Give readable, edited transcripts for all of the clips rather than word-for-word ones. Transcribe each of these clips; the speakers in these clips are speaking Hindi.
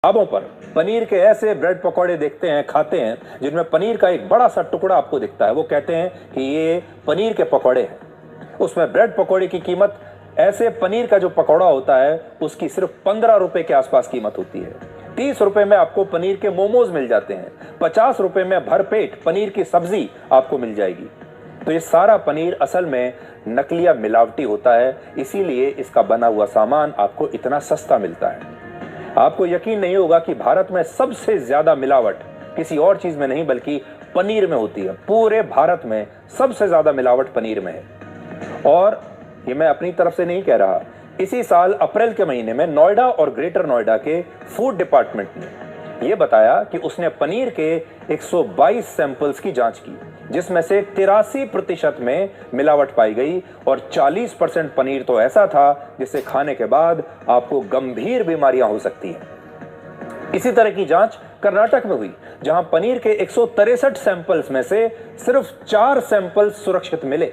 ढाबों पर पनीर के ऐसे ब्रेड पकौड़े देखते हैं, खाते हैं, जिनमें पनीर का एक बड़ा सा टुकड़ा आपको दिखता है। वो कहते हैं कि ये पनीर के पकौड़े हैं। उसमें ब्रेड पकौड़े की कीमत, ऐसे पनीर का जो पकौड़ा होता है उसकी सिर्फ 15 रुपए के आसपास कीमत होती है। 30 रुपए में आपको पनीर के मोमोज मिल जाते हैं। 50 रुपए में भरपेट पनीर की सब्जी आपको मिल जाएगी। तो ये सारा पनीर असल में नकली या मिलावटी होता है, इसीलिए इसका बना हुआ सामान आपको इतना सस्ता मिलता है। आपको यकीन नहीं होगा कि भारत में सबसे ज्यादा मिलावट किसी और चीज में नहीं बल्कि पनीर में होती है। पूरे भारत में सबसे ज्यादा मिलावट पनीर में है। और ये मैं अपनी तरफ से नहीं कह रहा, इसी साल अप्रैल के महीने में नोएडा और ग्रेटर नोएडा के फूड डिपार्टमेंट ने यह बताया कि उसने पनीर के 122 सैंपल्स की जांच की, जिसमें से 83% में मिलावट पाई गई और 40% पनीर तो ऐसा था जिसे खाने के बाद आपको गंभीर बीमारियां हो सकती हैं। इसी तरह की जांच कर्नाटक में हुई, जहां पनीर के 163 सैंपल्स में से सिर्फ 4 सैंपल्स सुरक्षित मिले।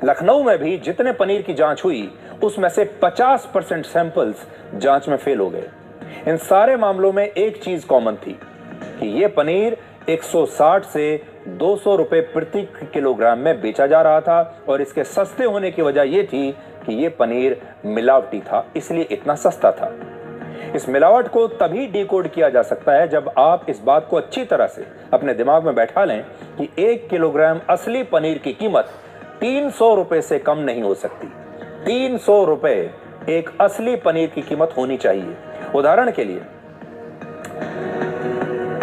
लखनऊ में भी जितने पनीर की जांच हुई उसमें से 50% सैंपल्स जांच में फेल हो गए। इन सारे मामलों में एक चीज कॉमन थी कि यह पनीर 160 से 200 रुपए प्रति किलोग्राम में बेचा जा रहा था और इसके सस्ते होने की वजह यह थी कि यह पनीर मिलावटी था, इसलिए इतना सस्ता था। इस मिलावट को तभी डिकोड किया जा सकता है जब आप इस बात को अच्छी तरह से अपने दिमाग में बैठा लें कि 1 किलोग्राम असली पनीर की कीमत 300 रुपए से कम नहीं हो सकती। 300 रुपए एक असली पनीर की कीमत होनी चाहिए। उदाहरण के लिए,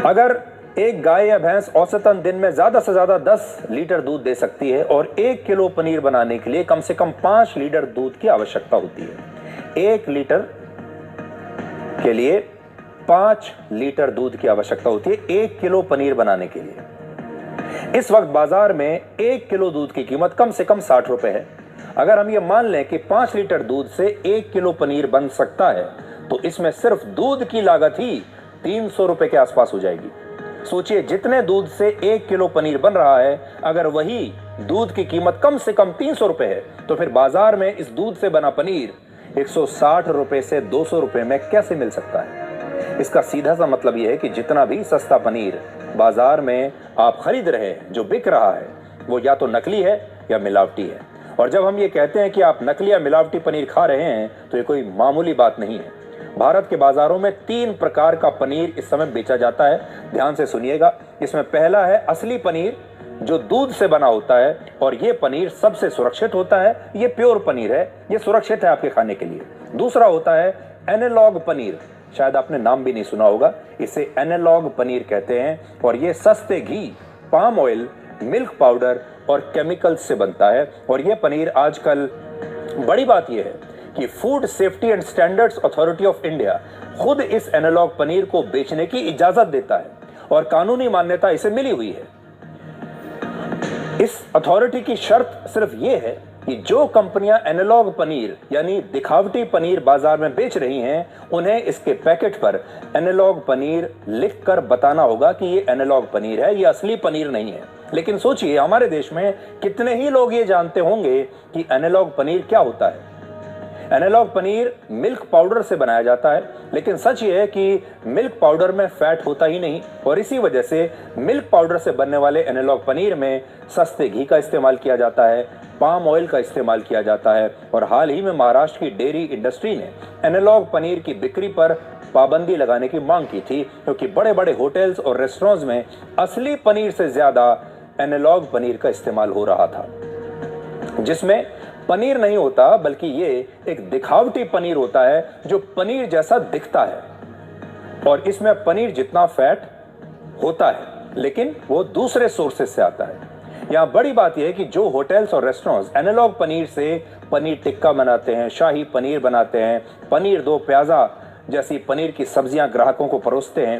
अगर एक गाय या भैंस औसतन दिन में ज्यादा से ज्यादा 10 लीटर दूध दे सकती है और 1 किलो पनीर बनाने के लिए कम से कम 5 लीटर दूध की आवश्यकता होती है। 1 लीटर के लिए 5 लीटर दूध की आवश्यकता होती है 1 किलो पनीर बनाने के लिए। इस वक्त बाजार में 1 किलो दूध की कीमत कम से कम 60 रुपए है। अगर हम ये मान लें कि 5 लीटर दूध से 1 किलो पनीर बन सकता है, तो इसमें सिर्फ दूध की लागत ही 300 रुपए के आसपास हो जाएगी। सोचिए, जितने दूध से 1 किलो पनीर बन रहा है, अगर वही दूध की कीमत कम से कम 300 रुपए है, तो फिर बाजार में इस दूध से बना पनीर 160 रुपए से 200 रुपए में कैसे मिल सकता है। इसका सीधा सा मतलब यह है कि जितना भी सस्ता पनीर बाजार में आप खरीद रहे हैं, जो बिक रहा है, वो या तो नकली है या मिलावटी है। और जब हम ये कहते हैं कि आप नकली या मिलावटी पनीर खा रहे हैं, तो ये कोई मामूली बात नहीं है। भारत के बाजारों में 3 प्रकार का पनीर इस समय बेचा जाता है। ध्यान से सुनिएगा। इसमें पहला है असली पनीर, जो दूध से बना होता है और ये पनीर सबसे सुरक्षित होता है। ये प्योर पनीर है, ये सुरक्षित है आपके खाने के लिए। दूसरा होता है एनालॉग पनीर, शायद आपने नाम भी नहीं सुना होगा। इसे एनालॉग पनीर कहते हैं और ये सस्ते घी, पाम ऑयल, मिल्क पाउडर और केमिकल्स से बनता है। और ये पनीर आजकल, बड़ी बात यह है कि food safety and standards authority of India खुद इस एनालॉग पनीर को बेचने की इजाजत देता है और कानूनी मान्यता इसे मिली हुई है। इस अथॉरिटी की शर्त सिर्फ ये है कि जो कंपनियां एनालॉग पनीर यानी दिखावटी पनीर बाजार में बेच रही हैं, उन्हें इसके पैकेट पर एनालॉग पनीर लिखकर बताना होगा कि ये एनालॉग पनीर है, ये असली पनीर नहीं है। लेकिन सोचिए, हमारे देश में कितने ही लोग ये जानते होंगे कि एनालॉग पनीर क्या होता है। एनालॉग पनीर मिल्क पाउडर से बनाया जाता है, लेकिन सच ये है कि मिल्क पाउडर में फैट होता ही नहीं और इसी वजह से मिल्क पाउडर से बनने वाले एनालॉग पनीर में सस्ते घी का इस्तेमाल किया जाता है, पाम ऑयल का इस्तेमाल किया जाता है। और हाल ही में महाराष्ट्र की डेयरी इंडस्ट्री ने एनालॉग पनीर की बिक्री पर पाबंदी लगाने की मांग की थी, क्योंकि बड़े बड़े होटल्स और रेस्टोरेंट्स में असली पनीर से ज्यादा एनालॉग पनीर का इस्तेमाल हो रहा था, जिसमें पनीर नहीं होता बल्कि ये एक दिखावटी पनीर होता है जो पनीर जैसा दिखता है और इसमें पनीर जितना फैट होता है, लेकिन वो दूसरे सोर्सेस से आता है। यहाँ बड़ी बात यह है कि जो होटल्स और रेस्टोरेंट्स एनालॉग पनीर से पनीर टिक्का बनाते हैं, शाही पनीर बनाते हैं, पनीर दो प्याजा जैसी पनीर की सब्जियां ग्राहकों को परोसते हैं,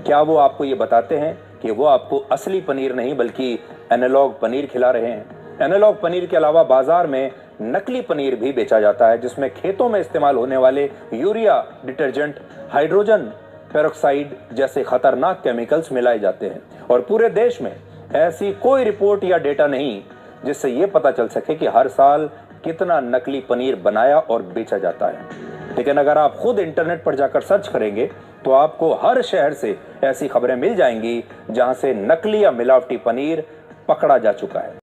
क्या वो आपको ये बताते हैं कि वो आपको असली पनीर नहीं बल्कि एनालॉग पनीर खिला रहे हैं। एनालॉग पनीर के अलावा बाजार में नकली पनीर भी बेचा जाता है, जिसमें खेतों में इस्तेमाल होने वाले यूरिया डिटर्जेंट, हाइड्रोजन पेरोक्साइड जैसे खतरनाक केमिकल्स मिलाए जाते हैं। और पूरे देश में ऐसी कोई रिपोर्ट या डेटा नहीं जिससे ये पता चल सके कि हर साल कितना नकली पनीर बनाया और बेचा जाता है। लेकिन अगर आप खुद इंटरनेट पर जाकर सर्च करेंगे तो आपको हर शहर से ऐसी खबरें मिल जाएंगी जहां से नकली या मिलावटी पनीर पकड़ा जा चुका है।